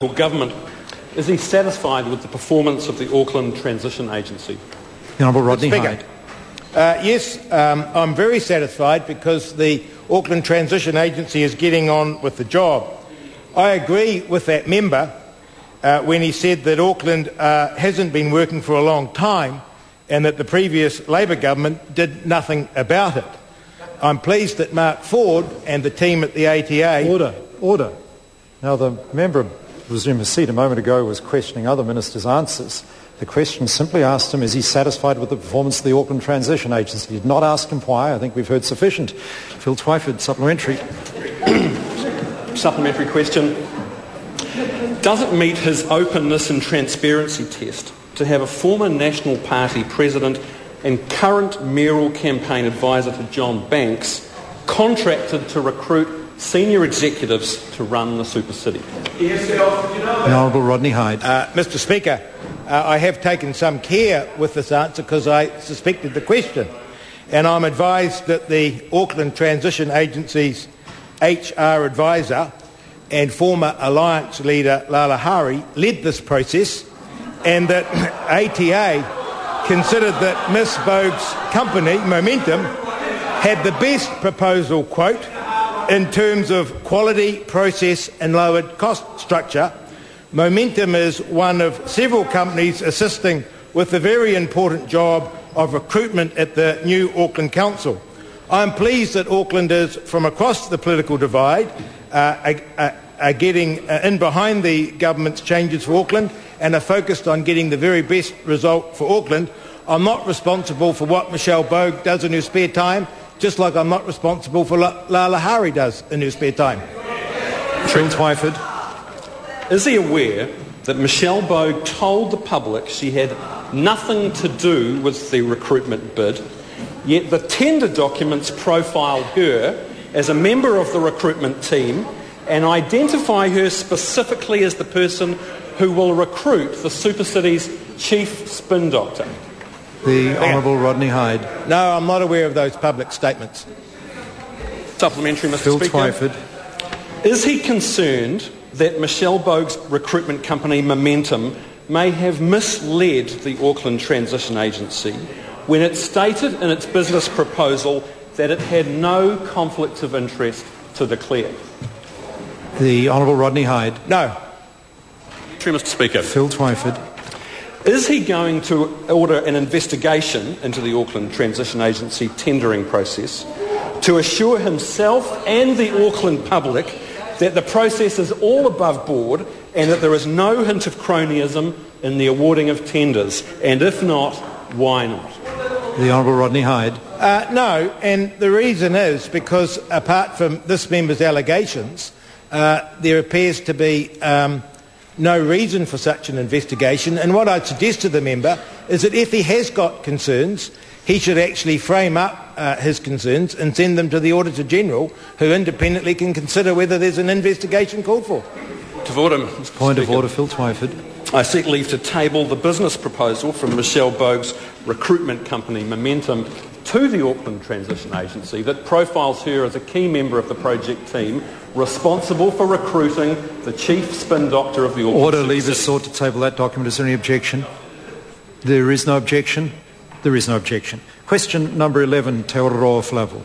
Government, is he satisfied with the performance of the Auckland Transition Agency? The Honourable Rodney Hyde. Yes, I'm very satisfied because the Auckland Transition Agency is getting on with the job. I agree with that member when he said that Auckland hasn't been working for a long time and that the previous Labour government did nothing about it. I'm pleased that Mark Ford and the team at the ATA... Order. Now, the member who was in his seat a moment ago was questioning other ministers' answers. The question simply asked him, is he satisfied with the performance of the Auckland Transition Agency? He did not ask him why. I think we've heard sufficient. Phil Twyford, supplementary. Supplementary question. Does it meet his openness and transparency test to have a former National Party president and current mayoral campaign advisor to John Banks contracted to recruit senior executives to run the super city? The Honourable Rodney Hyde. Mr Speaker, I have taken some care with this answer because I suspected the question, and I'm advised that the Auckland Transition Agency's HR advisor and former Alliance leader Lala Hari led this process, and that ATA considered that Ms Bogue's company, Momentum, had the best proposal, quote, in terms of quality, process and lowered cost structure. Momentum is one of several companies assisting with the very important job of recruitment at the new Auckland Council. I'm pleased that Aucklanders from across the political divide are getting in behind the government's changes for Auckland and are focused on getting the very best result for Auckland. I'm not responsible for what Michelle Bogue does in her spare time, just like I'm not responsible for Lala Hari does in her spare time. Phil Twyford. Is he aware that Michelle Bogue told the public she had nothing to do with the recruitment bid, yet the tender documents profile her as a member of the recruitment team and identify her specifically as the person who will recruit the Super City's chief spin doctor? The Honourable Rodney Hyde. No, I'm not aware of those public statements. Supplementary, Mr. Phil Speaker. Twyford. Is he concerned that Michelle Bogue's recruitment company Momentum may have misled the Auckland Transition Agency when it stated in its business proposal that it had no conflict of interest to declare? The Honourable Rodney Hyde. No. Mr. Speaker. Phil Twyford. Is he going to order an investigation into the Auckland Transition Agency tendering process to assure himself and the Auckland public that the process is all above board and that there is no hint of cronyism in the awarding of tenders? And if not, why not? The Honourable Rodney Hyde. No, and the reason is because apart from this member's allegations, there appears to be no reason for such an investigation, and what I'd suggest to the member is that if he has got concerns, he should actually frame up his concerns and send them to the Auditor-General, who independently can consider whether there's an investigation called for. Point of order, Phil Twyford. I seek leave to table the business proposal from Michelle Bogue's recruitment company Momentum to the Auckland Transition Agency that profiles her as a key member of the project team responsible for recruiting the chief spin doctor of the Auckland Order, leave is sought to table that document. Is there any objection? There is no objection. There is no objection. Question number 11, Te Aroa Flavel.